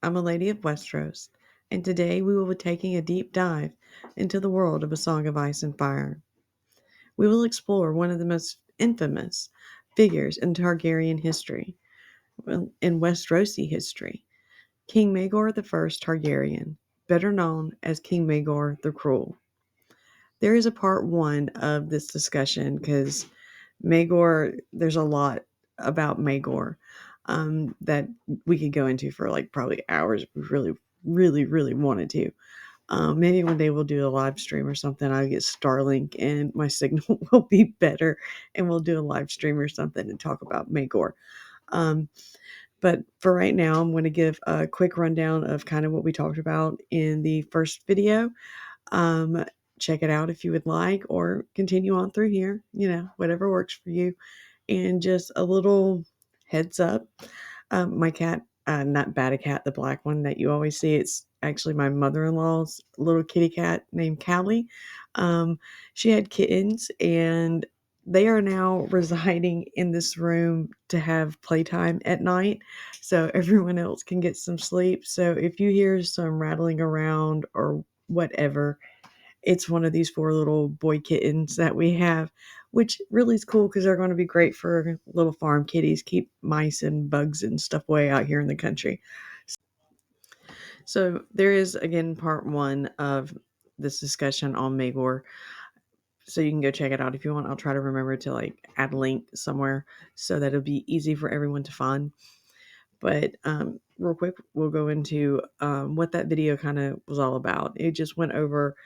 I'm a lady of Westeros, and today we will be taking a deep dive into the world of A Song of Ice and Fire. We will explore one of the most infamous figures in Targaryen history, in Westerosi history, King Maegor I Targaryen, better known as King Maegor the Cruel. There is a part one of this discussion because Maegor, there's a lot about Maegor that we could go into for like probably hours if we really wanted to. Maybe one day we'll do a live stream or something. I'll get Starlink and my signal will be better, and we'll do a live stream or something and talk about Maegor. Um, but for right now, I'm going to give a quick rundown of kind of what we talked about in the first video. Um, Check it out if you would like, or continue on through here, whatever works for you. And just a little heads up, my cat, not Batty Cat, the black one that you always see, it's actually my mother-in-law's little kitty cat named Callie. She had kittens, and they are now residing in this room to have playtime at night, so everyone else can get some sleep. So if you hear some rattling around or whatever, it's one of these 4 little boy kittens that we have, which really is cool because they're going to be great for little farm kitties, keep mice and bugs and stuff away out here in the country. So there is, again, part one of this discussion on Maegor. So you can go check it out if you want. I'll try to remember to like add a link somewhere so that it'll be easy for everyone to find. But real quick, we'll go into what that video kind of was all about. It just went over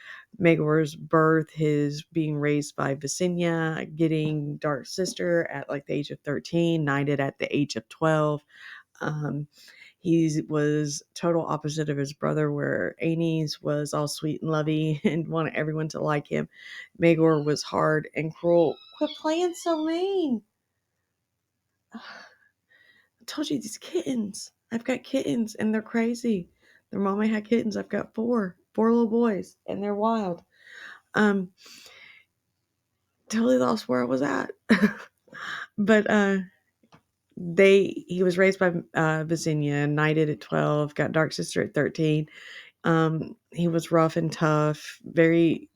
Maegor's birth, his being raised by Visenya, getting Dark Sister at like the age of 13, knighted at the age of 12. Um, he was total opposite of his brother, where Aenys was all sweet and lovey and wanted everyone to like him. Maegor was hard and cruel. Quit playing so mean. I told you, these kittens. I've got kittens and they're crazy. Their mama had kittens. I've got four little boys, and they're wild. Um, Totally lost where I was at. But he was raised by Visenya, knighted at 12, got Dark Sister at 13. He was rough and tough, very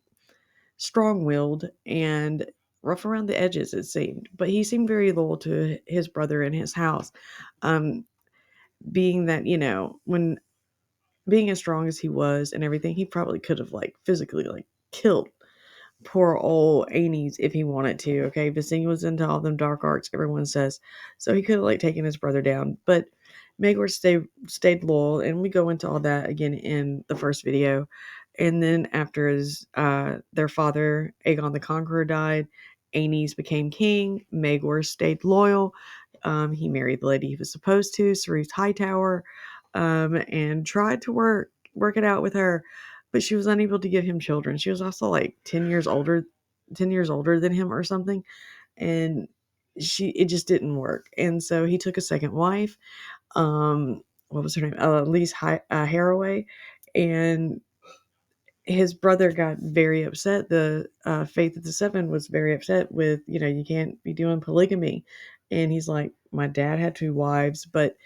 strong-willed, and rough around the edges, it seemed. But he seemed very loyal to his brother in his house. Being that, when being as strong as he was and everything, he probably could have like physically like killed poor old Aenys if he wanted to. Okay, Visenya was into all them dark arts, everyone says, so he could have like taken his brother down. But Maegor stayed loyal, and we go into all that again in the first video. And then after their father Aegon the Conqueror died, Aenys became king. Maegor stayed loyal. He married the lady he was supposed to, Cerys Hightower, and tried to work it out with her, but she was unable to give him children. She was also like 10 years older than him or something, and it just didn't work. And so he took a second wife. What was her name? Lise Haraway, and his brother got very upset. The Faith of the Seven was very upset with, you can't be doing polygamy. And he's like, my dad had 2 wives, but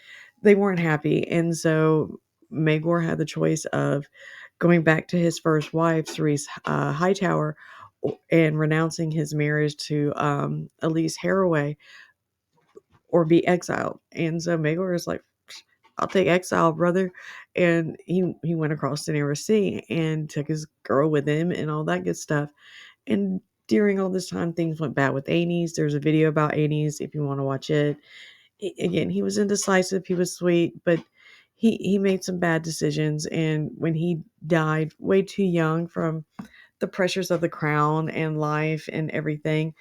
they weren't happy. And so Maegor had the choice of going back to his first wife, Cerys Hightower, and renouncing his marriage to Elise Haraway, or be exiled. And so Maegor is like, I'll take exile, brother. And he went across the narrow sea and took his girl with him and all that good stuff. And during all this time, things went bad with Aenys. There's a video about Aenys if you want to watch it. Again, he was indecisive. He was sweet, but he made some bad decisions. And when he died way too young from the pressures of the crown and life and everything,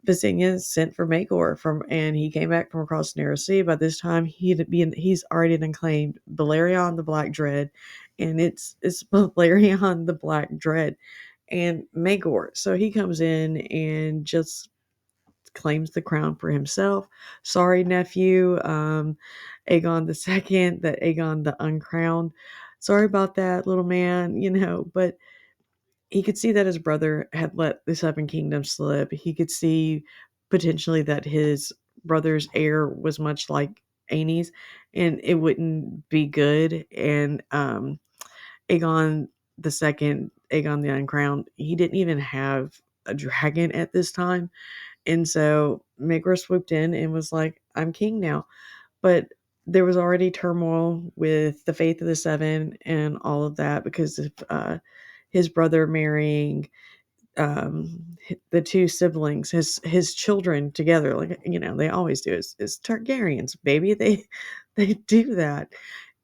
Visenya sent for Maegor and he came back from across the narrow sea. By this time, he's already been claimed Balerion the Black Dread, and it's Balerion the Black Dread and Maegor. So he comes in and just claims the crown for himself. Sorry, nephew, Aegon the Second, that Aegon the Uncrowned. Sorry about that, little man. But he could see that his brother had let the Seven Kingdoms slip. He could see potentially that his brother's heir was much like Aenys, and it wouldn't be good. And Aegon Aegon the Uncrowned, he didn't even have a dragon at this time. And so Maegor swooped in and was like, I'm king now. But there was already turmoil with the Faith of the Seven and all of that because of his brother marrying the two siblings, his children together. Like, they always do. It's Targaryens, baby. They do that.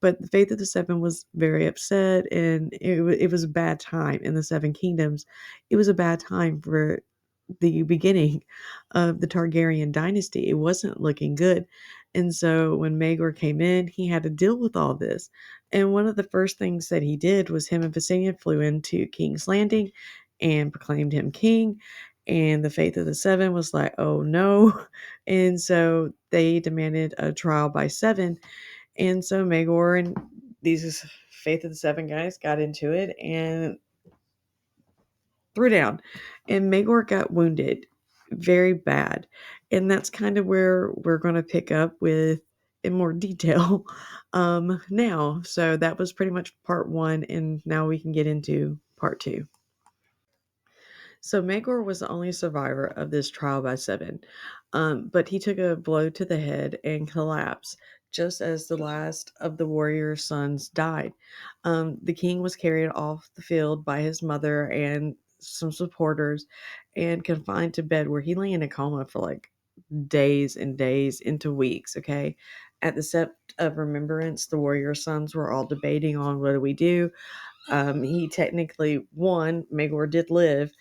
But the Faith of the Seven was very upset, and it was a bad time in the Seven Kingdoms. It was a bad time for the beginning of the Targaryen dynasty. It wasn't looking good. And so when Maegor came in, he had to deal with all this. And one of the first things that he did was him and Visenya flew into King's Landing and proclaimed him king. And the Faith of the Seven was like, oh no. And so they demanded a trial by seven. And so Maegor and these Faith of the Seven guys got into it and threw down. And Maegor got wounded very bad. And that's kind of where we're going to pick up with in more detail now. So that was pretty much part one. And now we can get into part two. So Maegor was the only survivor of this trial by seven, but he took a blow to the head and collapsed just as the last of the warrior's sons died. The king was carried off the field by his mother and some supporters and confined to bed where he lay in a coma for like days and days into weeks. Okay. At the Sept of Remembrance, the warrior sons were all debating on what do we do. He technically won. Maegor did live,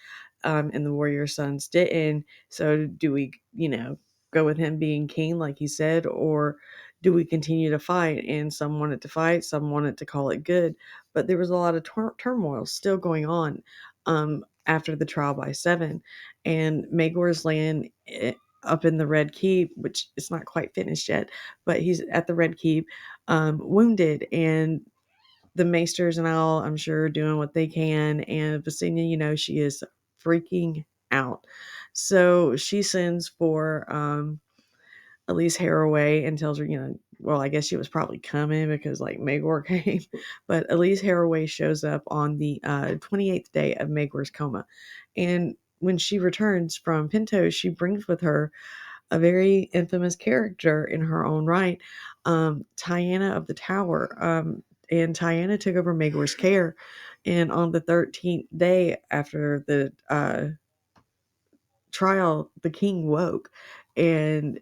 and the warrior sons didn't. So do we, go with him being king, like he said, or do we continue to fight? And some wanted to fight, some wanted to call it good, but there was a lot of turmoil still going on after the trial by seven, and Maegor's laying up in the Red Keep, which is not quite finished yet, but he's at the Red Keep, wounded, and the maesters and all, I'm sure, doing what they can. And Visenya, she is freaking out. So she sends for Elise Haraway and tells her, well, I guess she was probably coming because like Maegor came. But Elise Haraway shows up on the 28th day of Maegor's coma. And when she returns from Pinto, she brings with her a very infamous character in her own right, Tyanna of the Tower. And Tyanna took over Maegor's care. And on the 13th day after the trial, the king woke. And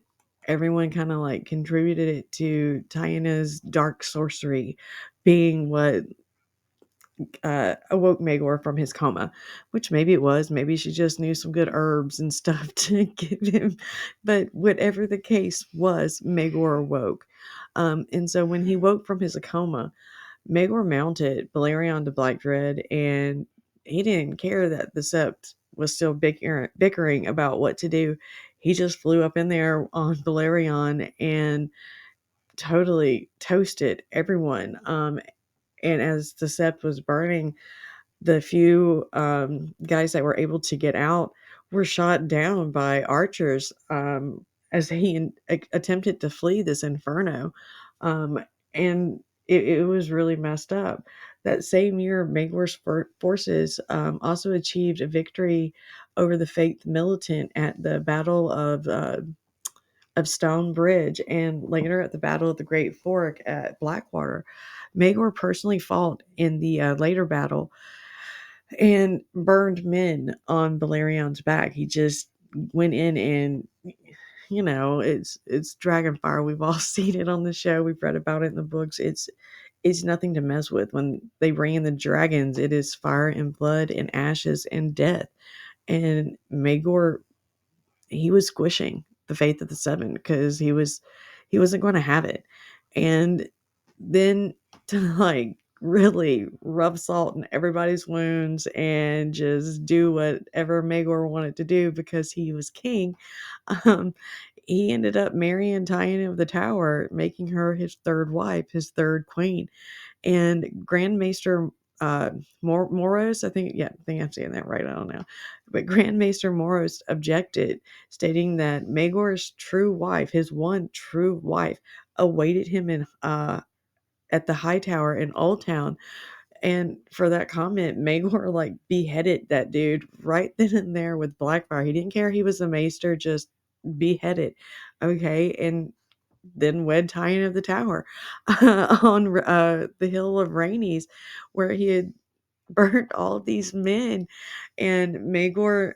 everyone kind of like contributed it to Tyanna's dark sorcery being what awoke Maegor from his coma, which maybe it was. Maybe she just knew some good herbs and stuff to give him. But whatever the case was, Maegor awoke. And so when he woke from his coma, Maegor mounted Balerion to Blackdread, and he didn't care that the Sept was still bickering about what to do. He just flew up in there on Balerion and totally toasted everyone. And as the Sept was burning, the few guys that were able to get out were shot down by archers as he attempted to flee this inferno. And it was really messed up. That same year, Maegor's forces also achieved a victory over the Faith Militant at the Battle of Stone Bridge, and later at the Battle of the Great Fork at Blackwater. Maegor personally fought in the later battle and burned men on Balerion's back. He just went in and it's dragonfire. We've all seen it on the show. We've read about it in the books. It's nothing to mess with. When they bring in the dragons, it is fire and blood and ashes and death. And Maegor, he was squishing the Faith of the Seven because he wasn't going to have it. And then to like really rub salt in everybody's wounds and just do whatever Maegor wanted to do because he was king, um, he ended up marrying Tyanna of the Tower, making her his third wife, his third queen. And Grand Maester Moros, I think I'm saying that right. I don't know, but Grand Maester Moros objected, stating that Maegor's true wife, his one true wife, awaited him in at the High Tower in Old Town. And for that comment, Maegor like beheaded that dude right then and there with Blackfire. He didn't care he was a maester, just beheaded. Okay, and then wed Tywin of the Tower on the hill of Rainey's, where he had burnt all these men. And Maegor,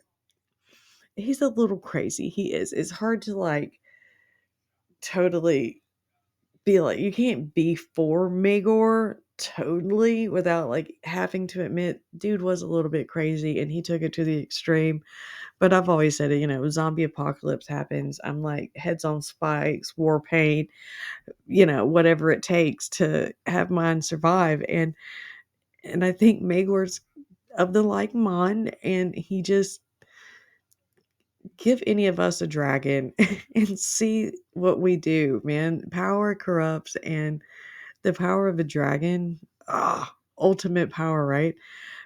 he's a little crazy. He is. It's hard to like totally be like, you can't be for Maegor totally without like having to admit dude was a little bit crazy and he took it to the extreme. But I've always said it, zombie apocalypse happens, I'm like heads on spikes, war paint, whatever it takes to have mine survive. And I think Maegor's of the like mind, and he just give any of us a dragon and see what we do, man. Power corrupts, and the power of a dragon, ultimate power, right?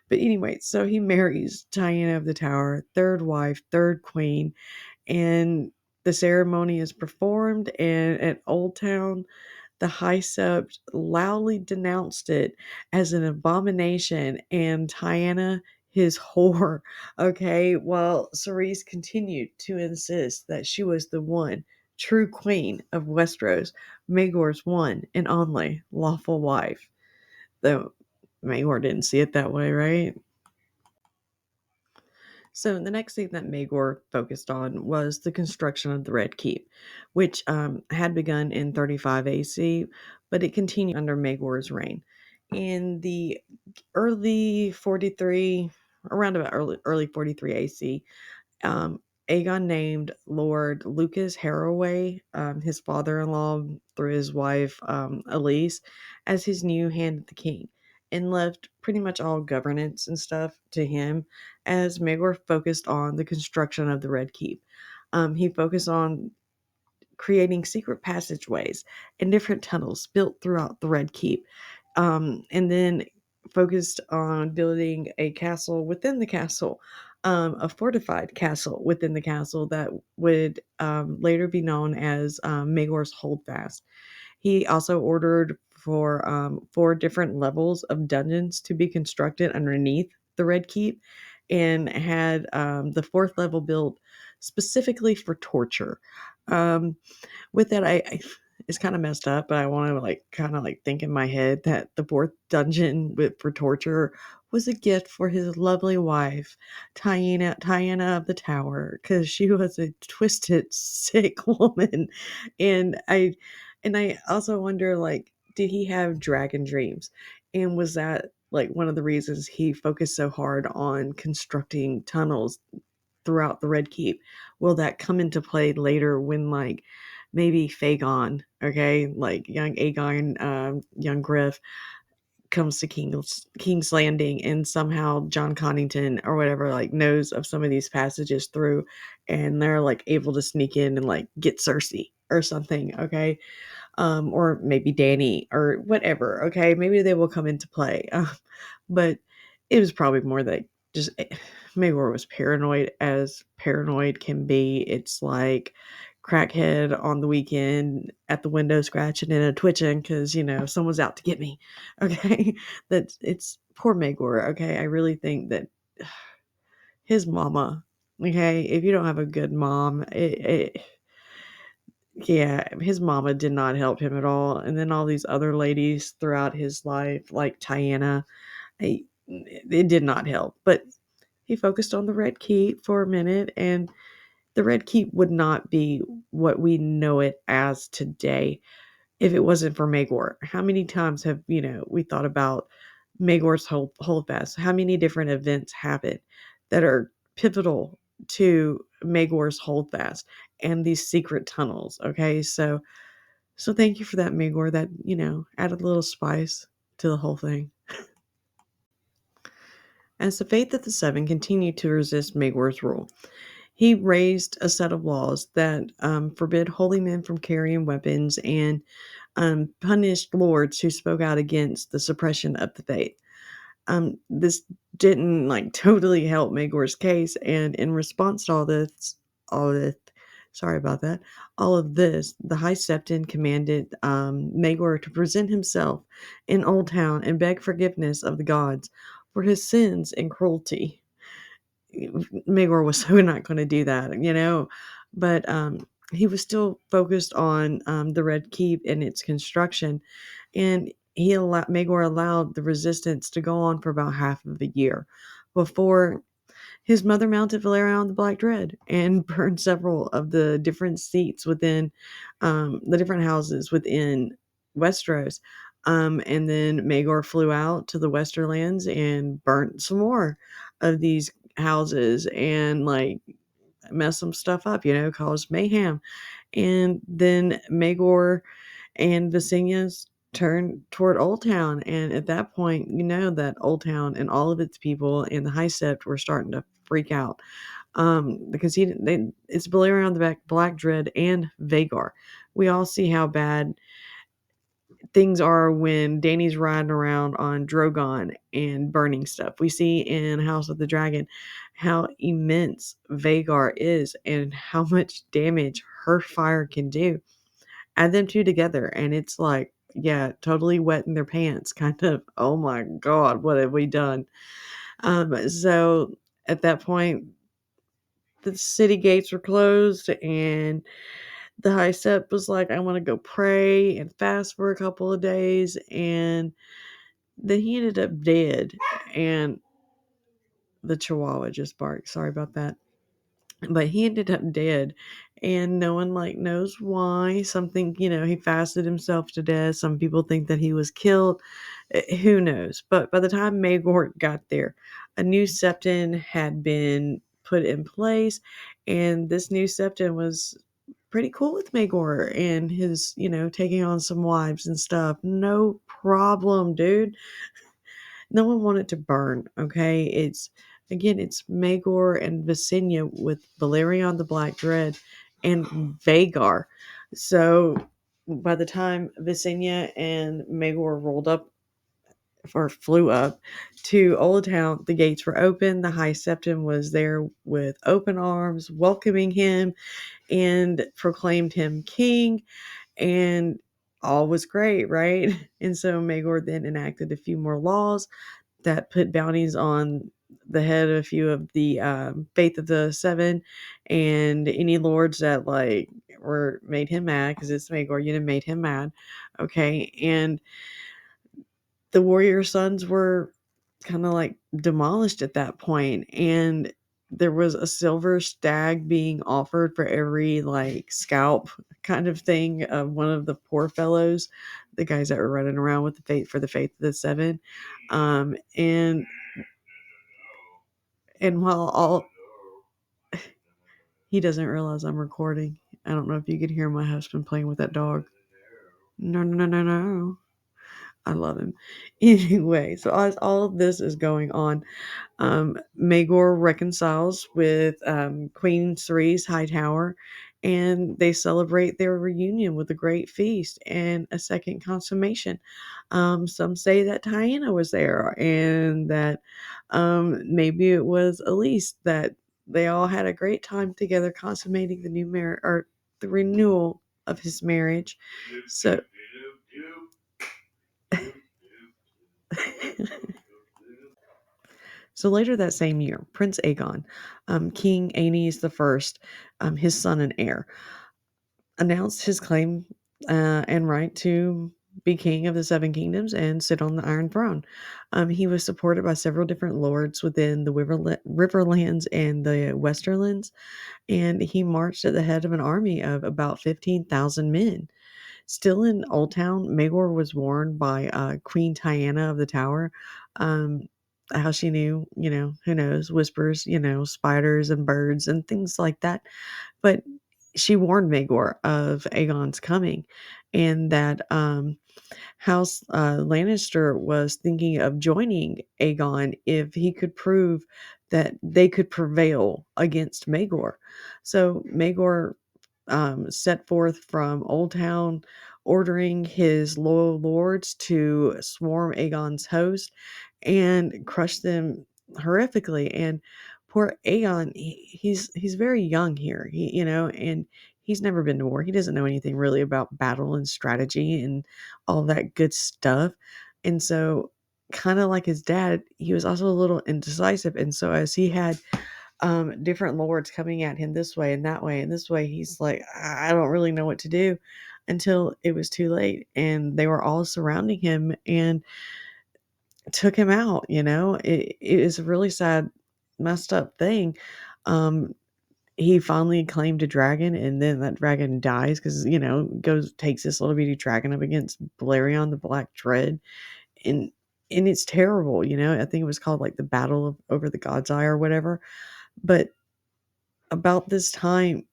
But anyway, so he marries Diana of the Tower, third wife, third queen, and the ceremony is performed. And at Old Town, the High Sept loudly denounced it as an abomination, and Diana his whore. Okay, while Cerise continued to insist that she was the one true queen of Westeros, Maegor's one and only lawful wife. Though Maegor didn't see it that way, right? So the next thing that Maegor focused on was the construction of the Red Keep, which had begun in 35 AC, but it continued under Maegor's reign. In the early 43, around about early 43 AC, um, Aegon named Lord Lucas Harroway, his father-in-law through his wife Elise, as his new hand of the king, and left pretty much all governance and stuff to him, as Maegor focused on the construction of the Red Keep. He focused on creating secret passageways and different tunnels built throughout the Red Keep, and then focused on building a castle within the castle, a fortified castle within the castle that would later be known as Maegor's Holdfast. He also ordered for 4 different levels of dungeons to be constructed underneath the Red Keep, and had the 4th level built specifically for torture. Um, with that, I it's kind of messed up, but I want to like kind of like think in my head that the 4th dungeon for torture was a gift for his lovely wife, Tiana of the Tower, because she was a twisted, sick woman. And I also wonder, like, did he have dragon dreams? And was that like one of the reasons he focused so hard on constructing tunnels throughout the Red Keep? Will that come into play later when, like, maybe Fagon, okay, like young Aegon, young Griff, comes to King's Landing, and somehow John Connington or whatever like knows of some of these passages through, and they're like able to sneak in and like get Cersei or something, okay? Or maybe Danny or whatever. Okay, maybe they will come into play. But it was probably more that just Maegor was paranoid as paranoid can be. It's like crackhead on the weekend at the window scratching and a twitching because someone's out to get me. Okay, that it's poor Maegor. Okay, I really think that his mama. Okay, if you don't have a good mom, yeah, his mama did not help him at all, and then all these other ladies throughout his life, like Tiana, it did not help. But he focused on the Red Keep for a minute, and the Red Keep would not be what we know it as today if it wasn't for Maegor. How many times have we thought about Maegor's holdfast? How many different events happen that are pivotal to Maegor's holdfast and these secret tunnels? Okay, so thank you for that, Maegor. That added a little spice to the whole thing. As the Faith of the Seven continued to resist Maegor's rule, he raised a set of laws that forbid holy men from carrying weapons, and punished lords who spoke out against the suppression of the faith. This didn't like totally help Maegor's case, and in response to all this, Sorry about that. All of this, the High Septon commanded Maegor to present himself in Old Town and beg forgiveness of the gods for his sins and cruelty. Maegor was so not going to do that, but he was still focused on the Red Keep and its construction, and Maegor allowed the resistance to go on for about half of a year before his mother mounted Valerian the Black Dread and burned several of the different seats within the different houses within Westeros. And then Maegor flew out to the Westerlands and burnt some more of these houses and like messed some stuff up, caused mayhem. And then Maegor and Visenya's turned toward Old Town. And at that point, you know that Old Town and all of its people and the High Sept were starting to freak out. Because it's Balerion on the back, Black Dread, and Vagar. We all see how bad things are when Dany's riding around on Drogon and burning stuff. We see in House of the Dragon how immense Vagar is and how much damage her fire can do. Add them two together, and it's like, yeah, totally wetting their pants, kind of. Oh my God, what have we done? So at that point, the city gates were closed, and the High Step was like, I want to go pray and fast for a couple of days, and then he ended up dead. And the Chihuahua just barked. Sorry about that. But he ended up dead, and no one like knows why. Something, he fasted himself to death. Some people think that he was killed. Who knows? But by the time Maegor got there, a new septon had been put in place, and this new septon was pretty cool with Maegor and his, taking on some wives and stuff. No problem, dude. No one wanted to burn, okay? It's Maegor and Visenya with Balerion the Black Dread and Vagar. So by the time Visenya and Maegor rolled up or flew up to Old Town, the gates were open. The High Septon was there with open arms, welcoming him and proclaimed him king, and all was great, right? And so Maegor then enacted a few more laws that put bounties on the head of a few of the Faith of the Seven and any lords that like were made him mad, because it's Maegor, made him mad. Okay. And the warrior sons were kind of like demolished at that point, and there was a silver stag being offered for every like scalp kind of thing of one of the poor fellows, the guys that were running around with the faith of the seven. And while all he doesn't realize I'm recording. I don't know if you could hear my husband playing with that dog. No, no, no, no, no. I love him. Anyway, so as all of this is going on, Maegor reconciles with Queen Cerise Hightower, and they celebrate their reunion with a great feast and a second consummation. Some say that Diana was there, and that maybe it was Elise, that they all had a great time together consummating the new marriage, or the renewal of his marriage. So So later that same year, Prince Aegon, King Aenys I, his son and heir, announced his claim and right to be king of the Seven Kingdoms and sit on the Iron Throne. He was supported by several different lords within the Riverlands and the Westerlands, and he marched at the head of an army of about 15,000 men. Still in Old Town, Maegor was warned by Queen Diana of the Tower. Um, how she knew, who knows, whispers, spiders and birds and things like that. But she warned Maegor of Aegon's coming, and that House Lannister was thinking of joining Aegon if he could prove that they could prevail against Maegor. So Maegor set forth from Old Town, ordering his loyal lords to swarm Aegon's host and crush them horrifically, and poor Aegon, he's very young here, and he's never been to war. He doesn't know anything really about battle and strategy and all that good stuff. And so, kind of like his dad, he was also a little indecisive. And so, as he had different lords coming at him this way and that way and this way, he's like, I don't really know what to do, until it was too late, and they were all surrounding him and took him out. It is a really sad, messed up thing. um he finally claimed a dragon, and then that dragon dies because goes takes this little bitty dragon up against Balerion the Black Dread, and it's terrible. I think it was called like the Battle of over the God's Eye or whatever. But about this time,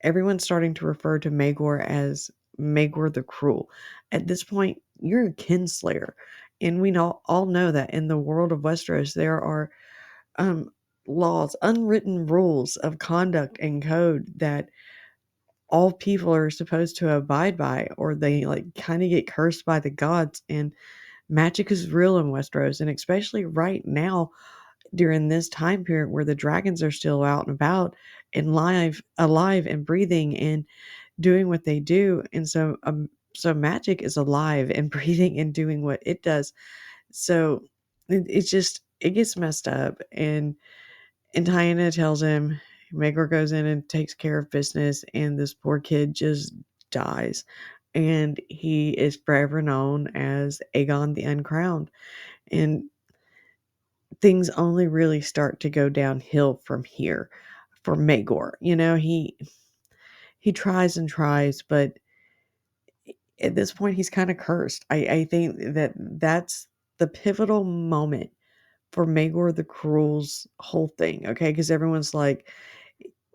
everyone's starting to refer to Maegor as Maegor the Cruel. At this point, you're a kinslayer. And we all know that in the world of Westeros, there are um, laws, unwritten rules of conduct and code that all people are supposed to abide by, or they like kind of get cursed by the gods. And magic is real in Westeros, and especially right now during this time period where the dragons are still out and about and alive and breathing and doing what they do. And so magic is alive and breathing and doing what it does. So it's just it gets messed up. And Diana tells him, Maegor goes in and takes care of business, and this poor kid just dies. And he is forever known as Aegon the Uncrowned. And things only really start to go downhill from here for Maegor. He tries and tries, but at this point he's kind of cursed. I think that's the pivotal moment for Maegor the Cruel's whole thing, okay? Because everyone's like,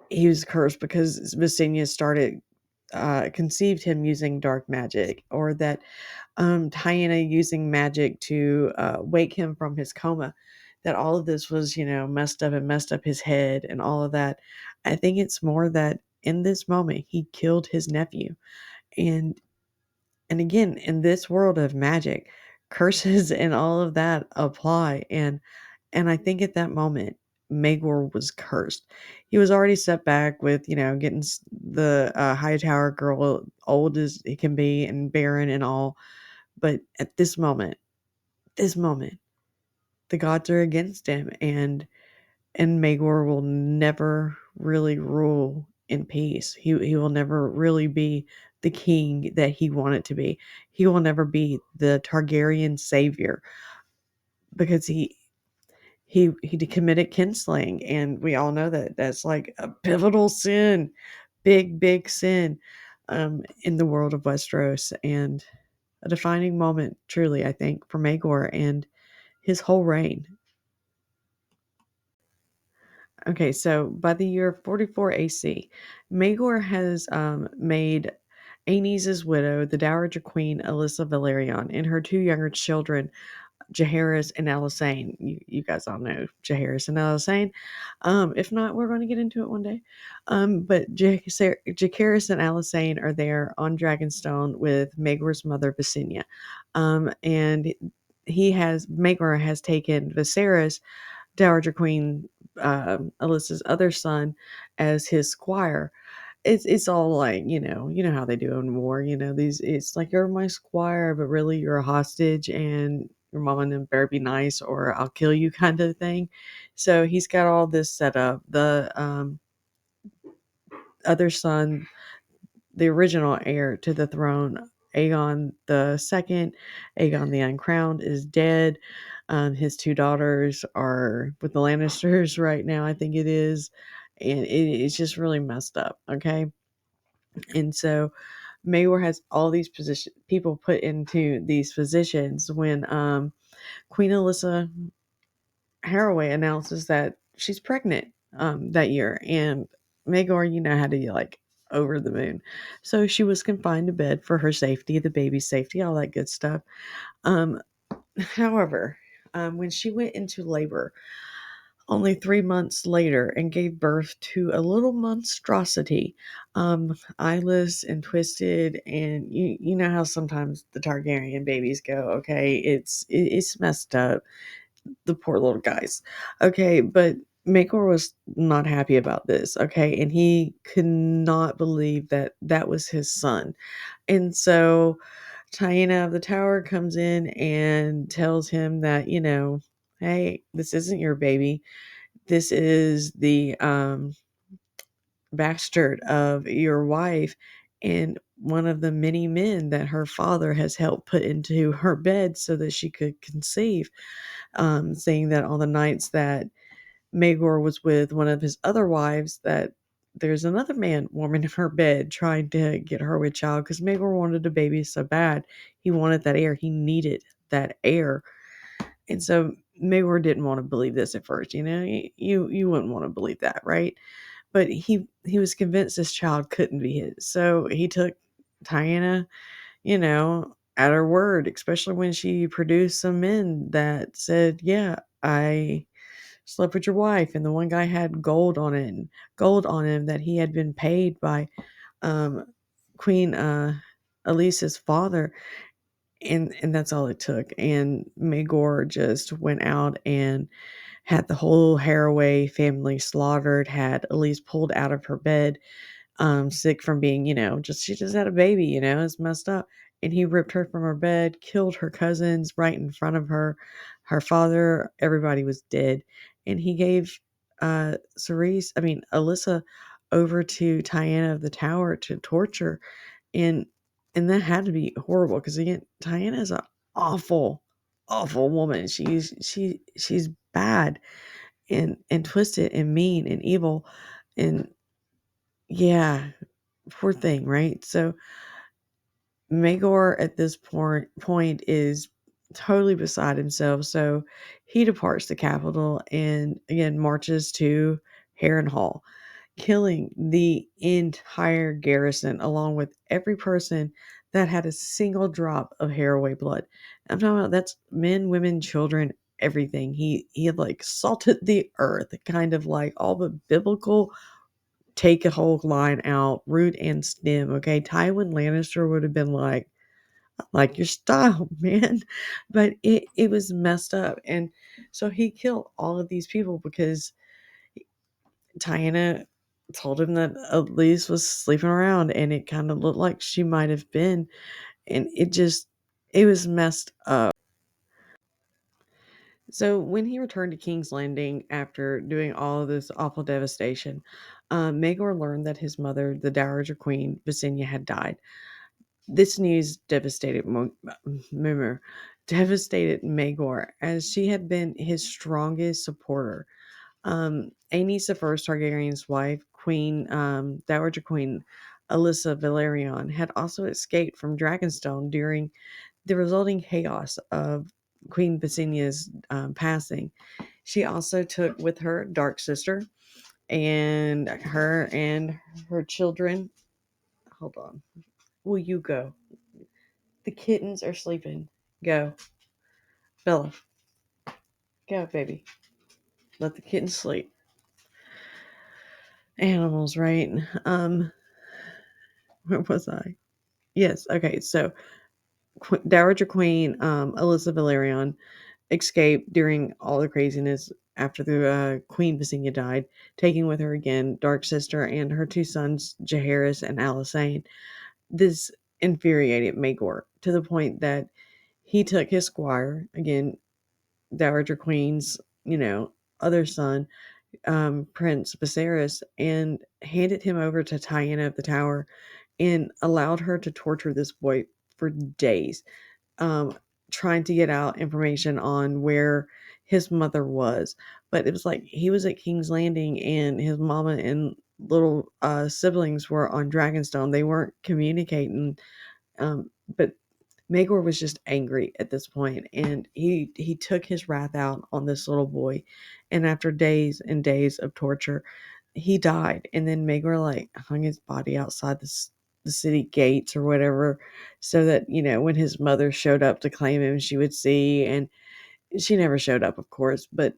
he was cursed because Visenya started conceived him using dark magic, or that Diana using magic to wake him from his coma. That all of this was, messed up and messed up his head and all of that. I think it's more that in this moment he killed his nephew, and again, in this world of magic, curses and all of that apply. And I think at that moment, Maegor was cursed. He was already set back with, getting the High Tower girl old as it can be and barren and all. But at this moment, the gods are against him, and Maegor will never really rule in peace. He will never really be the king that he wanted to be. He will never be the Targaryen savior, because he committed kinslaying, and we all know that that's like a pivotal sin, big sin, in the world of Westeros, and a defining moment, truly, I think, for Maegor and his whole reign. Okay, so by the year 44 AC, Maegor has made Aenys' widow, the Dowager Queen Alyssa Valerion, and her two younger children, Jaehaerys and Alysanne. You guys all know Jaehaerys and Alysanne. If not, we're going to get into it one day. But Jaehaerys and Alysanne are there on Dragonstone with Maegor's mother, Visenya. And Maegor has taken Viserys, Dowager Queen Alyssa's other son, as his squire. It's all like, you know how they do in war. These it's like, you're my squire, but really you're a hostage, and your mom and them better be nice or I'll kill you, kind of thing. So he's got all this set up. The other son, the original heir to the throne, Aegon the Second, Aegon the Uncrowned, is dead. His two daughters are with the Lannisters right now, I think it is, and it's just really messed up. Okay, and so Mayor has all these people put into these positions when Queen Alyssa Haraway announces that she's pregnant that year, and Maegor, had to be like over the moon. So she was confined to bed for her safety, the baby's safety, all that good stuff. Um, However, when she went into labor only 3 months later and gave birth to a little monstrosity, eyeless and twisted, and you know how sometimes the Targaryen babies go. Okay, it's messed up, the poor little guys. Okay, but Maegor was not happy about this, okay, and he could not believe that that was his son. And so Taina of the Tower comes in and tells him that, hey, this isn't your baby. This is the bastard of your wife and one of the many men that her father has helped put into her bed so that she could conceive. Saying that on the nights that Maegor was with one of his other wives, that there's another man warming her bed trying to get her a child because Maegor wanted a baby so bad. He wanted that heir. He needed that heir. And so Maegor didn't want to believe this at first. You wouldn't want to believe that, right? But he was convinced this child couldn't be his. So he took Diana, at her word, especially when she produced some men that said, "Yeah, I slept with your wife," and the one guy had gold on him that he had been paid by um, Queen Elisa's father, and that's all it took. And Maegor just went out and had the whole Haraway family slaughtered, had Elise pulled out of her bed, sick from being, she just had a baby, it's messed up. And he ripped her from her bed, killed her cousins right in front of her, her father, everybody was dead. And he gave Alyssa over to Diana of the Tower to torture. And that had to be horrible because again, Diana is an awful, awful woman. She's bad and twisted and mean and evil. And yeah, poor thing, right? So Maegor at this point is totally beside himself. So he departs the capital and again marches to Harrenhal, killing the entire garrison along with every person that had a single drop of Haraway blood. I'm talking about that's men, women, children, everything. He had like salted the earth, kind of like all the biblical take a whole line out, root and stem. Okay, Tywin Lannister would have been like your style, man. But it was messed up, and so he killed all of these people because Diana told him that Elise was sleeping around, and it kind of looked like she might have been, and it was messed up. So when he returned to King's Landing after doing all of this awful devastation, Maegor learned that his mother, the Dowager Queen Visenya, had died. This news devastated Maegor, as she had been his strongest supporter. Aenys I Targaryen's wife, Dowager Queen Alyssa Valerion, had also escaped from Dragonstone during the resulting chaos of Queen Visenya's passing. She also took with her dark sister and her children. Hold on. Will you go? The kittens are sleeping. Go. Bella, go, baby. Let the kittens sleep. Animals, right? Where was I? Yes, okay. So, Dowager Queen Alyssa Valerion escaped during all the craziness after the Queen Visenya died, taking with her again Dark Sister and her two sons, Jaehaerys and Alysanne. This infuriated Maegor to the point that he took his squire, again, Dowager Queen's, other son, Prince Viserys, and handed him over to Diana of the Tower and allowed her to torture this boy for days, um, trying to get out information on where his mother was. But it was like he was at King's Landing and his mama and little siblings were on Dragonstone. They weren't communicating. But Maegor was just angry at this point, and he took his wrath out on this little boy. And after days and days of torture, he died. And then Maegor like hung his body outside the city gates or whatever, so that when his mother showed up to claim him, she would see. And she never showed up, of course. But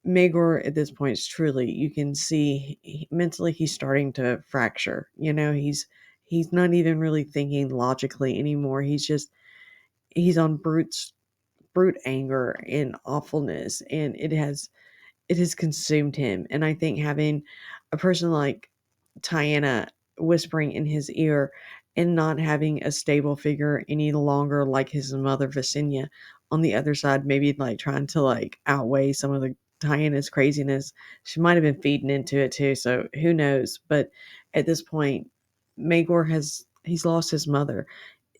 Maegor at this point is truly, you can see mentally he's starting to fracture. He's not even really thinking logically anymore. He's on brute anger and awfulness, and it has it has consumed him. And I think having a person like Tiana whispering in his ear and not having a stable figure any longer like his mother Visenya on the other side, maybe like trying to like outweigh some of the Tiana's craziness. She might have been feeding into it too, so who knows? But at this point, he's lost his mother,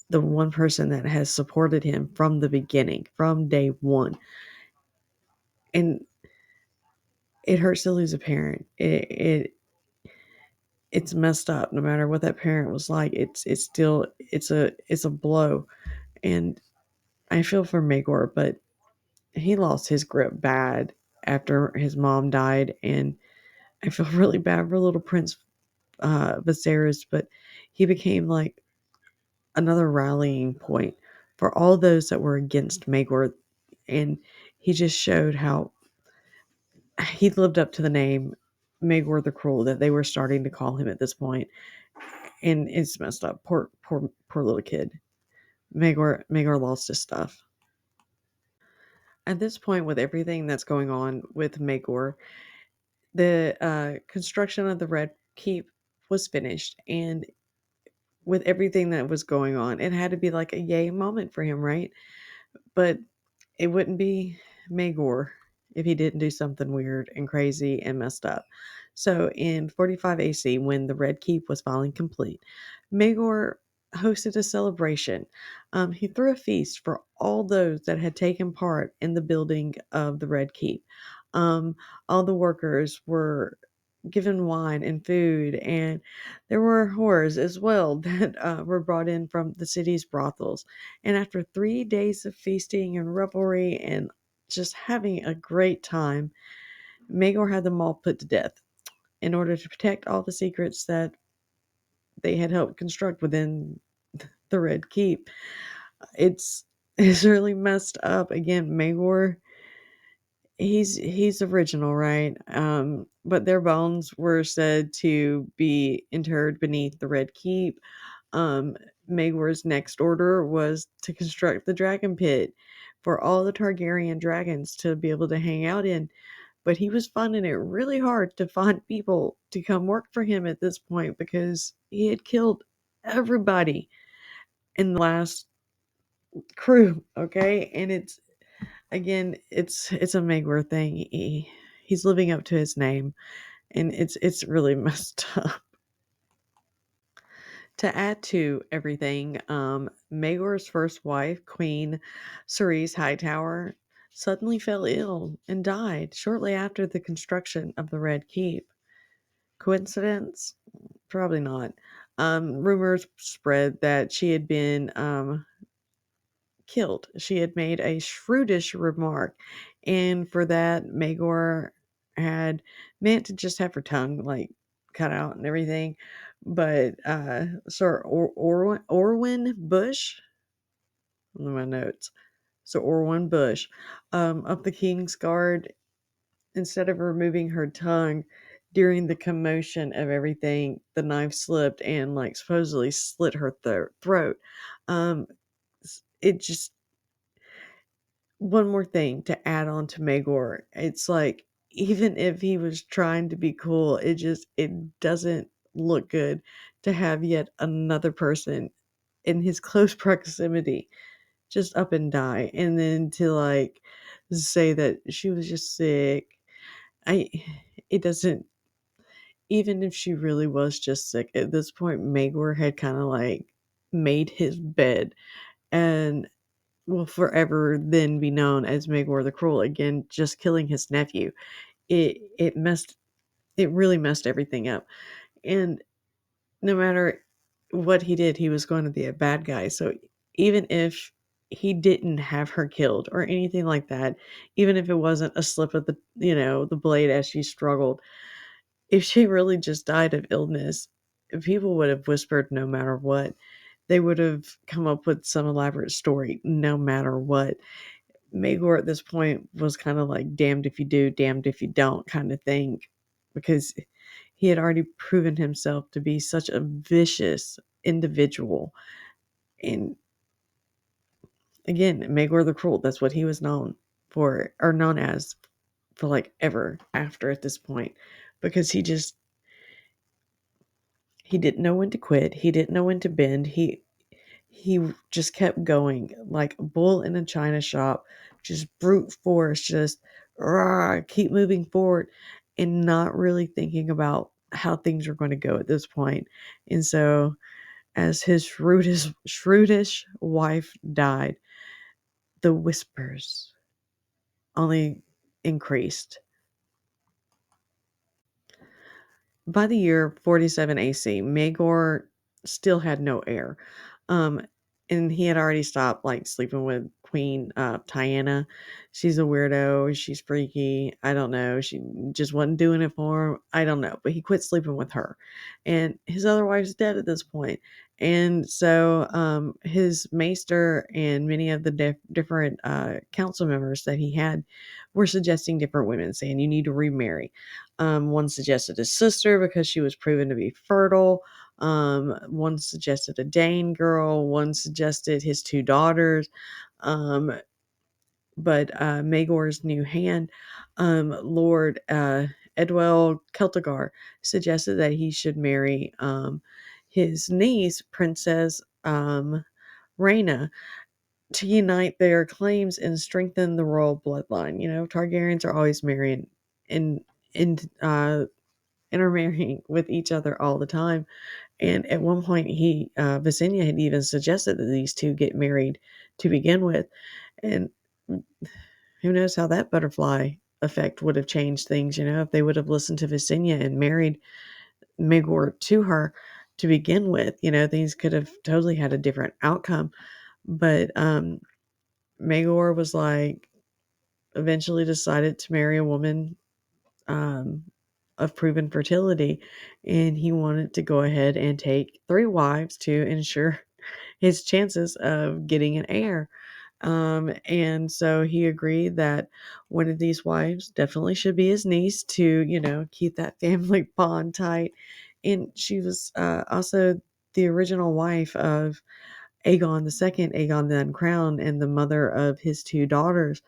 the one person that has supported him from the beginning, from day one. And it hurts to lose a parent. It's messed up. No matter what that parent was like, it's still it's a blow. And I feel for Maegor, but he lost his grip bad after his mom died, and I feel really bad for little Prince Viserys, but he became like another rallying point for all those that were against Maegor, and he just showed how he lived up to the name Maegor the Cruel that they were starting to call him at this point, and it's messed up. Poor little kid. Maegor lost his stuff. At this point, with everything that's going on with Maegor, the construction of the Red Keep was finished, and with everything that was going on, it had to be like a yay moment for him, right? But it wouldn't be Maegor if he didn't do something weird and crazy and messed up. So in 45 AC, when the Red Keep was finally complete, Maegor hosted a celebration. He threw a feast for all those that had taken part in the building of the Red Keep. Um, all the workers were given wine and food, and there were whores as well that were brought in from the city's brothels. And after 3 days of feasting and revelry and just having a great time, Maegor had them all put to death in order to protect all the secrets that they had helped construct within the Red Keep. It's it's really messed up. Again, Maegor, he's original, right? But their bones were said to be interred beneath the Red Keep. Um, Maegor's next order was to construct the dragon pit for all the Targaryen dragons to be able to hang out in. But he was finding it really hard to find people to come work for him at this point because he had killed everybody in the last crew. Okay, and it's again, it's a Maegor thing. He's living up to his name, and it's really messed up. To add to everything, Maegor's first wife, Queen Cerise Hightower, suddenly fell ill and died shortly after the construction of the Red Keep. Coincidence? Probably not. Rumors spread that she had been killed. She had made a shrewdish remark, and for that, Maegor had meant to just have her tongue like cut out and everything. But Sir Orwin Bush, on my notes. So Orwin Bush, of the King's Guard, instead of removing her tongue during the commotion of everything, the knife slipped and like supposedly slit her throat. Um, it just one more thing to add on to Maegor. It's like even if he was trying to be cool, it doesn't look good to have yet another person in his close proximity just up and die, and then to like say that she was just sick. I it doesn't, even if she really was just sick at this point, Maegor had kind of like made his bed and will forever then be known as Maegor the Cruel. Again, just killing his nephew. It really messed everything up. And no matter what he did, he was going to be a bad guy. So even if he didn't have her killed or anything like that, even if it wasn't a slip of the blade as she struggled, if she really just died of illness, people would have whispered no matter what. They would have come up with some elaborate story no matter what. Maegor at this point was kind of like damned if you do, damned if you don't kind of thing, because he had already proven himself to be such a vicious individual. And again, Maegor the Cruel, that's what he was known for, or known as for like ever after at this point, because he didn't know when to quit. He didn't know when to bend. He just kept going like a bull in a china shop, just brute force, just keep moving forward and not really thinking about how things were going to go at this point. And so as his shrewdish wife died, the whispers only increased. By the year 47 AC, Maegor still had no heir. Um, and he had already stopped like sleeping with Queen Tiana. She's a weirdo. She's freaky. I don't know. She just wasn't doing it for him. I don't know. But he quit sleeping with her. And his other wife's dead at this point. And so his maester and many of the different council members that he had were suggesting different women, saying, you need to remarry. One suggested his sister because she was proven to be fertile. One suggested a Dane girl. One suggested his two daughters. Um, but Maegor's new hand, Lord Edwell Celtigar, suggested that he should marry his niece, Princess Rhaena, to unite their claims and strengthen the royal bloodline. You know, Targaryens are always marrying and intermarrying with each other all the time. And at one point, Visenya had even suggested that these two get married to begin with. And who knows how that butterfly effect would have changed things, you know, if they would have listened to Visenya and married Maegor to her to begin with, you know, things could have totally had a different outcome. But Maegor was like, eventually decided to marry a woman um, of proven fertility, and he wanted to go ahead and take 3 wives to ensure his chances of getting an heir. And so he agreed that one of these wives definitely should be his niece to, you know, keep that family bond tight. And she was also the original wife of Aegon the Second, Aegon the Uncrowned, and the mother of his 2 daughters.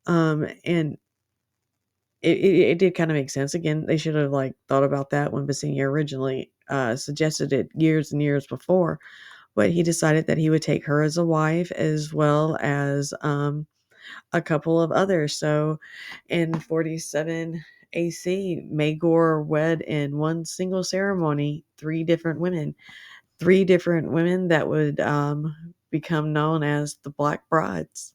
And it did kind of make sense. Again, they should have like thought about that when Visenya originally suggested it years and years before. But he decided that he would take her as a wife as well as a couple of others. So in 47 AC, Maegor wed in one single ceremony 3 different women that would become known as the Black Brides.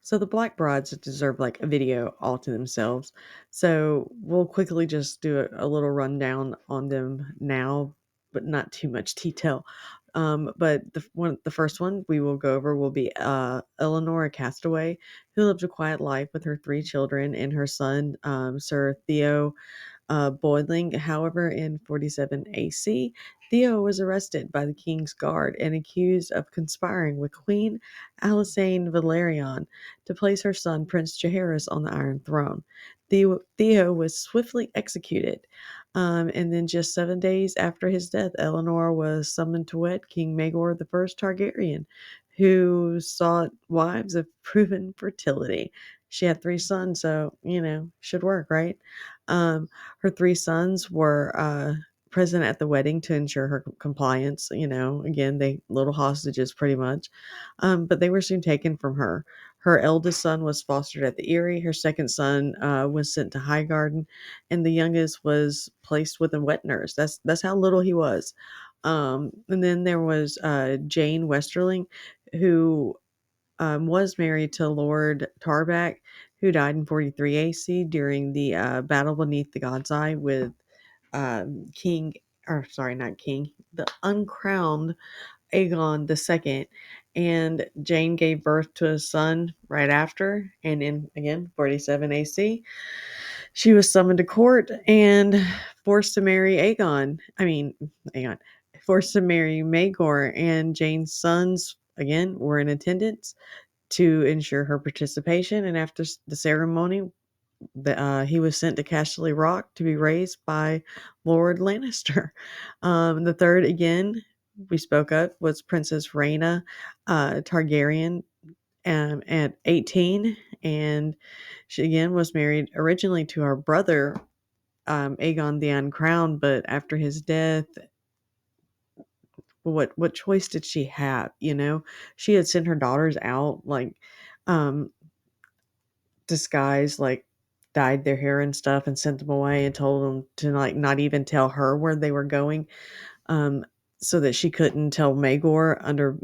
So the Black Brides deserve like a video all to themselves. So we'll quickly just do a little rundown on them now, but not too much detail. But the first one we will go over will be Eleanor, a castaway, who lived a quiet life with her 3 children and her son, Sir Theo Boiling. However, in 47 AC, Theo was arrested by the king's guard and accused of conspiring with Queen Alysanne Valerian to place her son Prince Jaehaerys on the Iron Throne. Theo was swiftly executed, and then just 7 days after his death, Eleanor was summoned to wed King Maegor the First Targaryen, who sought wives of proven fertility. She had 3 sons, so you know should work, right? Um, Her 3 sons were present at the wedding to ensure her compliance. You know, again, they little hostages pretty much. But they were soon taken from her. Her eldest son was fostered at the Eyrie. Her second son was sent to Highgarden, and the youngest was placed with a wet nurse. That's how little he was. And then there was Jane Westerling, who was married to Lord Tarback, who died in 43 AC during the battle beneath the God's Eye with King, or sorry, not King, the uncrowned Aegon the Second. And Jane gave birth to a son right after. And in, again, 47 AC, she was summoned to court and forced to marry Aegon, forced to marry Maegor. And Jane's sons, again, were in attendance to ensure her participation. And after the ceremony, he was sent to Casterly Rock to be raised by Lord Lannister. The third, again, we spoke of, was Princess Rhaena Targaryen at 18. and she again was married originally to her brother, Aegon the Uncrowned, but after his death, what choice did she have? She had sent her daughters out, like, um, disguised, like, dyed their hair and stuff, and sent them away and told them to, like, not even tell her where they were going, um, so that she couldn't tell Maegor under,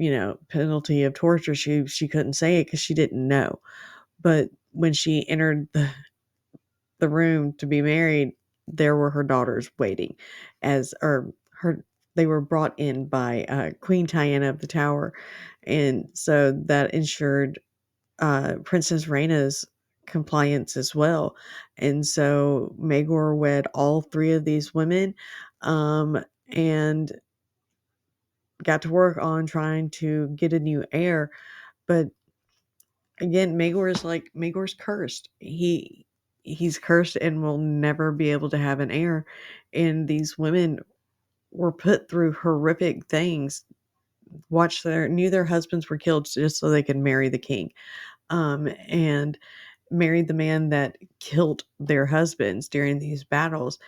penalty of torture. She couldn't say it because she didn't know. But when she entered the room to be married, there were her daughters waiting, as or her they were brought in by Queen Diana of the Tower, and so that ensured Princess Rhaena's compliance as well. And so Maegor wed all three of these women, and got to work on trying to get a new heir. But again, Maegor's cursed. He's cursed and will never be able to have an heir. And these women were put through horrific things. Knew their husbands were killed just so they could marry the king. And married the man that killed their husbands during these battles.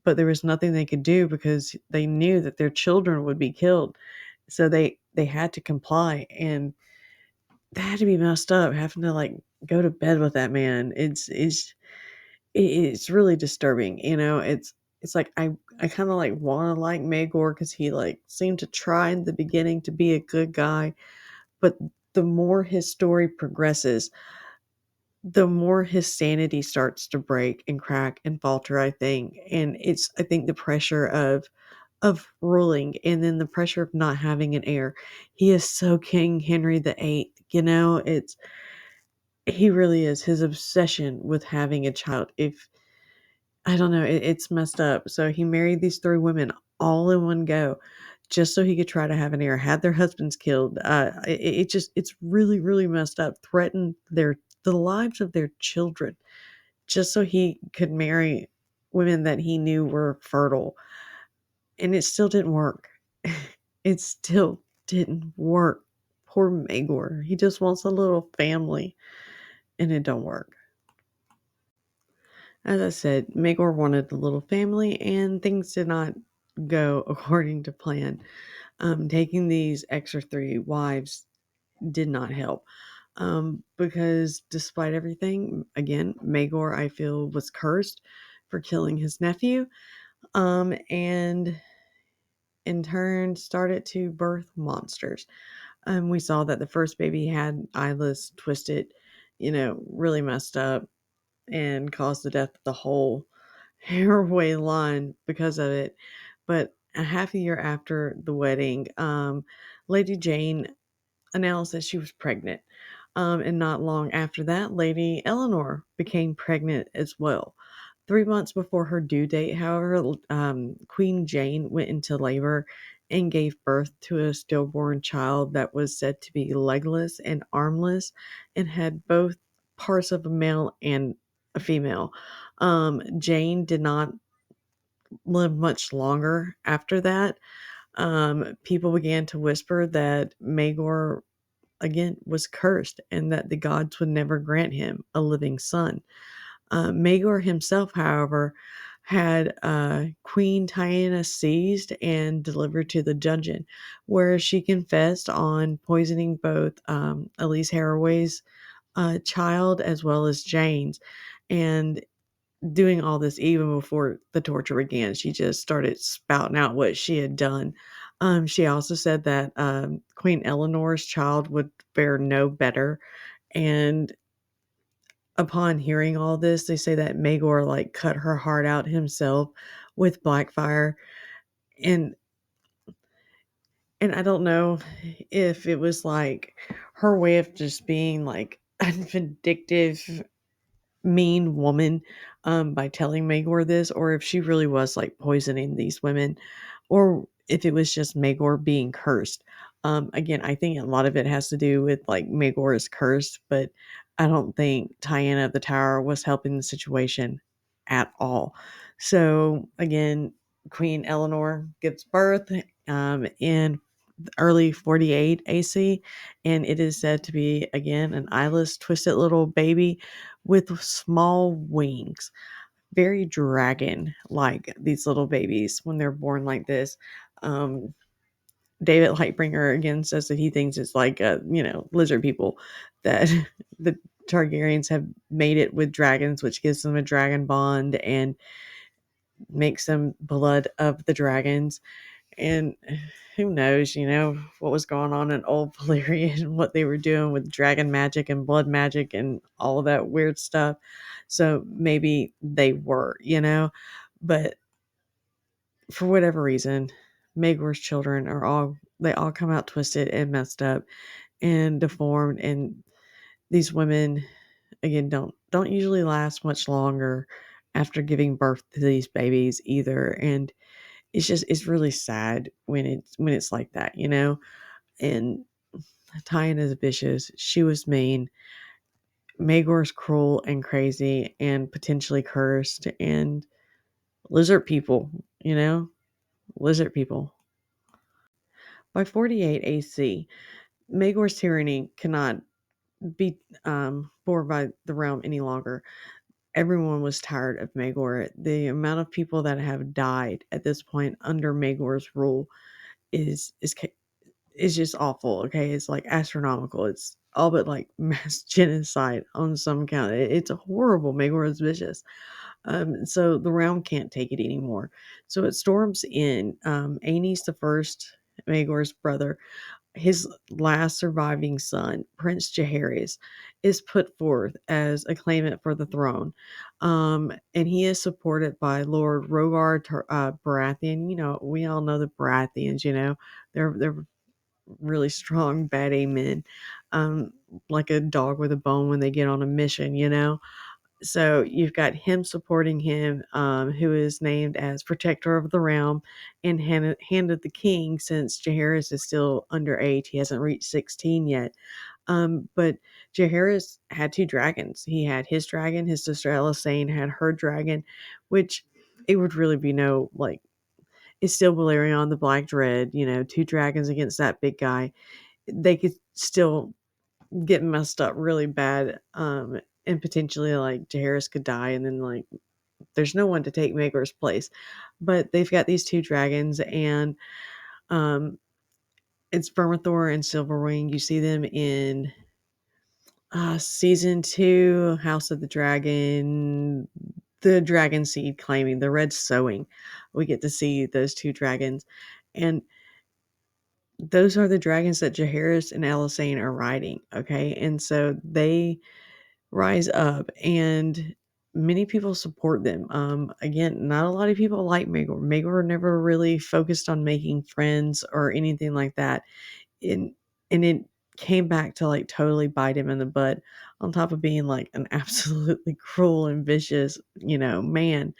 But there was nothing they could do because they knew that their children would be killed. So they had to comply, and that had to be messed up, having to, like, go to bed with that man. It's really disturbing, it's like I kinda, like, wanna like Maegor because he, like, seemed to try in the beginning to be a good guy, but the more his story progresses, the more his sanity starts to break and crack and falter, I think. And it's, I think, the pressure of ruling, and then the pressure of not having an heir. He is so King Henry the Eighth, it's he really is. His obsession with having a child. If I don't know, it's messed up. So he married these three women all in one go, just so he could try to have an heir. Had their husbands killed. It's really really messed up. Threatened the lives of their children just so he could marry women that he knew were fertile, and it still didn't work. It still didn't work. Poor Maegor. He just wants a little family, and it don't work. As I said, Maegor wanted the little family, and things did not go according to plan. Taking these extra three wives did not help. Because despite everything, again, Maegor, I feel, was cursed for killing his nephew, and in turn started to birth monsters. We saw that the first baby had eyelids twisted, really messed up, and caused the death of the whole Hairway line because of it. But a half a year after the wedding, Lady Jane announced that she was pregnant. And not long after that, Lady Eleanor became pregnant as well. 3 months before her due date, however, Queen Jane went into labor and gave birth to a stillborn child that was said to be legless and armless and had both parts of a male and a female. Jane did not live much longer after that. People began to whisper that Maegor again was cursed and that the gods would never grant him a living son. Maegor himself, however, had Queen Diana seized and delivered to the dungeon, where she confessed on poisoning both Elise Haraway's child as well as Jane's, and doing all this even before the torture began. She just started spouting out what she had done. She also said that Queen Eleanor's child would fare no better, and upon hearing all this, they say that Maegor, like, cut her heart out himself with Blackfire, and I don't know if it was, like, her way of just being, like, a vindictive, mean woman, by telling Maegor this, or if she really was, like, poisoning these women, or if it was just Maegor being cursed. Again, I think a lot of it has to do with, like, Maegor is cursed, but I don't think Diana of the Tower was helping the situation at all. So, again, Queen Eleanor gives birth, in early 48 AC, and it is said to be, again, an eyeless, twisted little baby with small wings. Very dragon like, these little babies, when they're born like this. Um, David Lightbringer again says that he thinks it's like, lizard people, that the Targaryens have made it with dragons, which gives them a dragon bond and makes them blood of the dragons. And who knows, what was going on in old Valyria and what they were doing with dragon magic and blood magic and all of that weird stuff. So maybe they were, but for whatever reason, Maegor's children they all come out twisted and messed up and deformed, and these women, again, don't usually last much longer after giving birth to these babies either. And it's really sad when it's like that, And Tywin is vicious. She was mean. Maegor's cruel and crazy and potentially cursed, and lizard people, lizard people. By 48 AC, Maegor's tyranny cannot be borne by the realm any longer. Everyone was tired of Maegor. The amount of people that have died at this point under Maegor's rule is just awful. Okay, it's like astronomical. It's all but like mass genocide on some count. It's horrible. Maegor is vicious. So the realm can't take it anymore. So it storms in. Aenys the First, Maegor's brother, his last surviving son, Prince Jaehaerys, is put forth as a claimant for the throne. And he is supported by Lord Baratheon. We all know the Baratheons, they're really strong, bad men, um, like a dog with a bone when they get on a mission. So you've got him supporting him, who is named as Protector of the Realm and handed the king, since Jaehaerys is still underage. He hasn't reached 16 yet. But Jaehaerys had two dragons. He had his dragon, his sister Elisane had her dragon, which it would really be no, like, it's still Balerion the Black Dread, two dragons against that big guy. They could still get messed up really bad, and potentially, like, Jaehaerys could die, and then, like, there's no one to take Maegor's place. But they've got these two dragons, and um, it's Vermithor and Silverwing. You see them in season 2, House of the Dragon, the dragon seed claiming, the red sowing. We get to see those two dragons, and those are the dragons that Jaehaerys and Elisane are riding. Okay, and so they rise up, and many people support them. Again, not a lot of people like Maegor. Maegor never really focused on making friends or anything like that. And it came back to, like, totally bite him in the butt, on top of being like an absolutely cruel and vicious, man.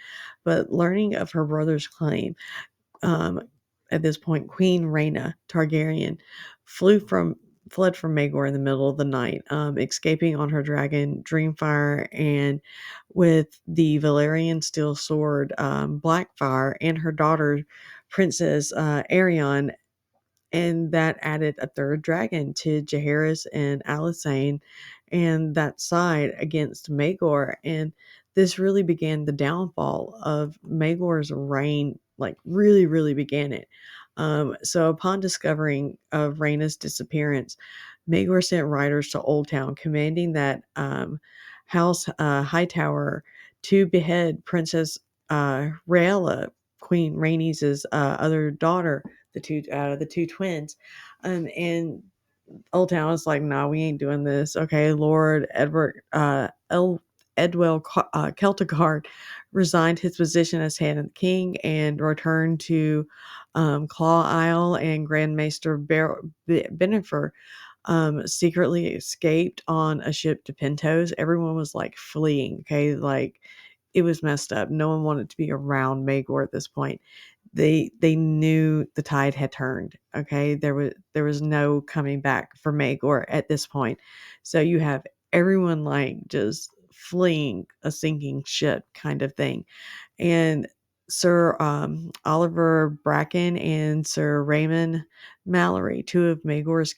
But learning of her brother's claim, um, at this point, Queen Rhaena Targaryen fled from Maegor in the middle of the night, escaping on her dragon Dreamfire, and with the Valyrian steel sword, Blackfire, and her daughter Princess Aerion, and that added a third dragon to Jaehaerys and Alysanne and that side against Maegor. And this really began the downfall of Maegor's reign, like, really, really began it. So upon discovering of Rhaena's disappearance, Maegor sent riders to Old Town, commanding that House Hightower to behead Princess Rhaella, Queen Rhaenys' other daughter, the two twins. And Old Town was like, "Nah, we ain't doing this." Okay, Lord Edwell Celticard resigned his position as hand of the king and returned to Claw Isle, and Grand Maester Benifer secretly escaped on a ship to Pentos. Everyone was, like, fleeing. Okay, like, it was messed up. No one wanted to be around Maegor at this point. They knew the tide had turned. Okay, there was no coming back for Maegor at this point. So you have everyone, like, just fleeing a sinking ship kind of thing. And Sir Oliver Bracken and Sir Raymond Mallory, two of Maegor's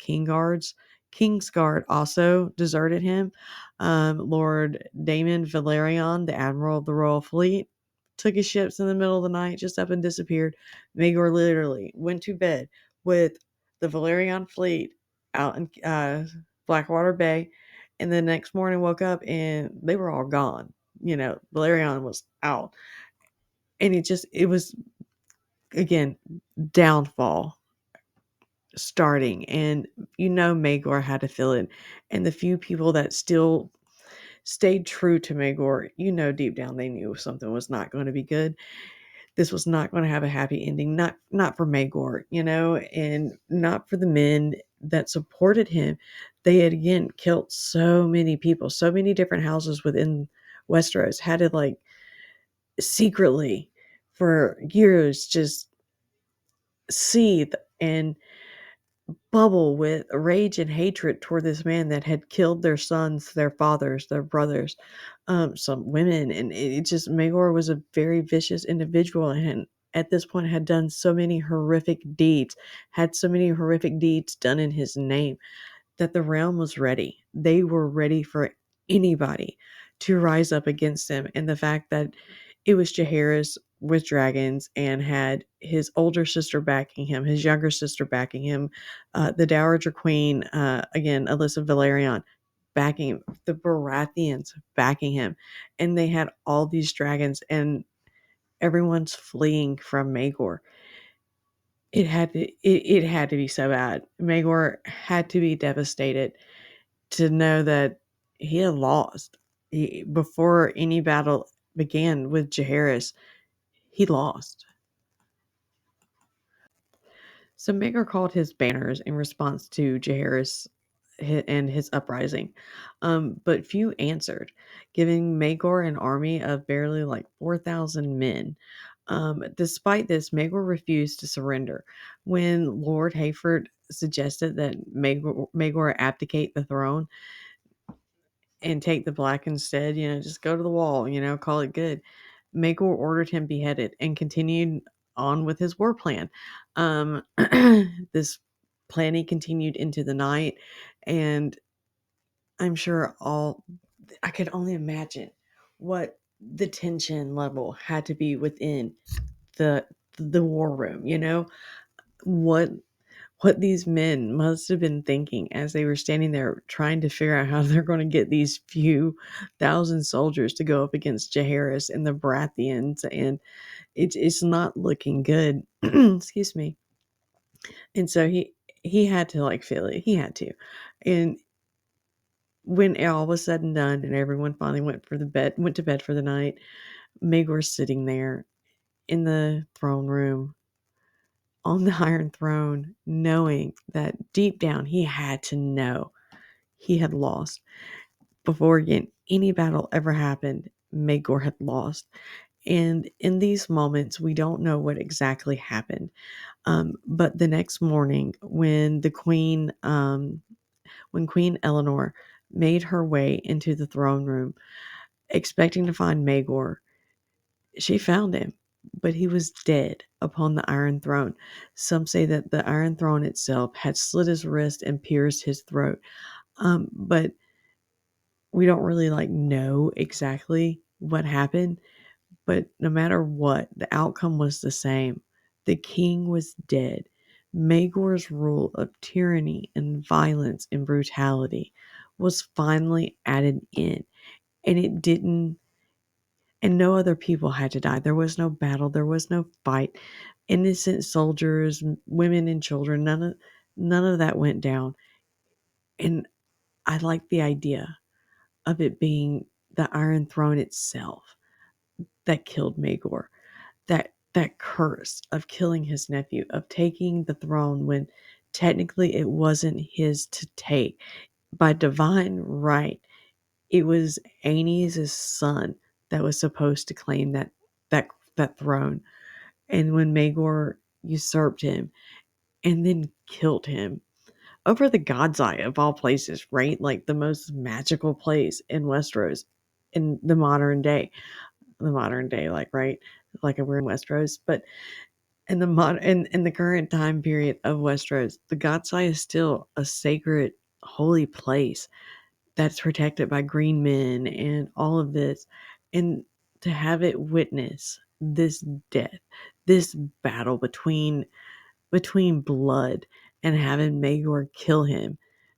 King's Guard also deserted him. Lord Damon Valerian, the admiral of the royal fleet, took his ships in the middle of the night, just up and disappeared. Maegor literally went to bed with the Valerian fleet out in Blackwater Bay, and the next morning woke up and they were all gone. Valerian was out, and it was again downfall starting, and Maegor had to feel it, and the few people that still stayed true to Maegor, deep down they knew something was not going to be good. This was not going to have a happy ending, not for Maegor, and not for the men that supported him. They had again killed so many people, so many different houses within Westeros had to secretly for years just seethe and bubble with rage and hatred toward this man that had killed their sons, their fathers, their brothers, some women, and it just Maegor was a very vicious individual, and at this point had done so many horrific deeds, had so many horrific deeds done in his name that the realm was ready. They were ready for anybody to rise up against them. And the fact that it was Jaehaerys with dragons and had his older sister backing him, his younger sister backing him, the Dowager Queen, again, Alyssa Valerian, backing him, the Baratheons backing him. And they had all these dragons and everyone's fleeing from Maegor. It had to be so bad. Maegor had to be devastated to know that he had lost. Before any battle began with Jaehaerys, he lost. So Maegor called his banners in response to Jaehaerys and his uprising, but few answered, giving Maegor an army of barely 4,000 men. Despite this, Maegor refused to surrender. When Lord Hayford suggested that Maegor abdicate the throne and take the black instead, just go to the wall, call it good, Maegor ordered him beheaded and continued on with his war plan. Um, this planning continued into the night, and I'm sure I could only imagine what the tension level had to be within the the war room, what these men must have been thinking as they were standing there trying to figure out how they're going to get these few thousand soldiers to go up against Jaehaerys and the Baratheons, and it's not looking good. Excuse me. And so he had to feel it. He had to. And when all was said and done and everyone finally went to bed for the night, Maegor's sitting there in the throne room on the Iron Throne, knowing that deep down he had to know he had lost. Before again any battle ever happened, Maegor had lost. And in these moments, we don't know what exactly happened. But the next morning, when Queen Eleanor made her way into the throne room, expecting to find Maegor, she found him, but he was dead upon the Iron Throne. Some say that the Iron Throne itself had slit his wrist and pierced his throat. But we don't really know exactly what happened. But no matter what, the outcome was the same. The king was dead. Maegor's rule of tyranny and violence and brutality was finally at an end. And it didn't, and no other people had to die. There was no battle, there was no fight. Innocent soldiers, women and children, none of that went down. And I like the idea of it being the Iron Throne itself that killed Maegor. That curse of killing his nephew, of taking the throne when technically it wasn't his to take. By divine right, it was Aenys' son that was supposed to claim that that throne. And when Maegor usurped him and then killed him over the God's Eye of all places, right? Like the most magical place in Westeros in the modern day, right? Like we're in Westeros, but in the current time period of Westeros, the Godseye is still a sacred, holy place that's protected by green men and all of this. And to have it witness this death, this battle between blood, and having Maegor kill him.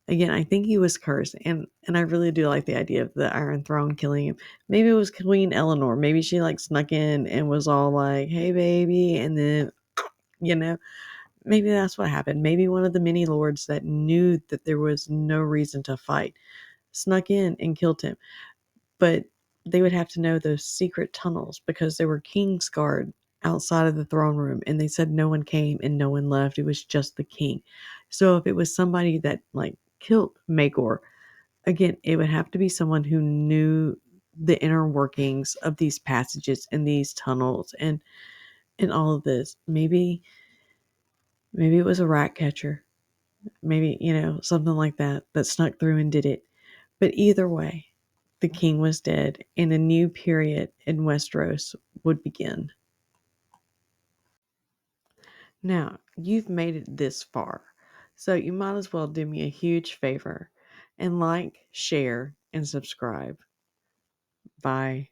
Again, I think he was cursed, and I really do like the idea of the Iron Throne killing him. Maybe it was Queen Eleanor. Maybe she like snuck in and was all like, "Hey, baby," and then you know, maybe that's what happened. Maybe one of the many lords that knew that there was no reason to fight snuck in and killed him. But they would have to know those secret tunnels because there were King's Guard outside of the throne room, and they said no one came and no one left. It was just the king. So if it was somebody that like killed Maegor, again, it would have to be someone who knew the inner workings of these passages and these tunnels and all of this. Maybe it was a rat catcher. Maybe, something like that that snuck through and did it. But either way, the king was dead, and a new period in Westeros would begin. Now, you've made it this far, so you might as well do me a huge favor and like, share, and subscribe. Bye.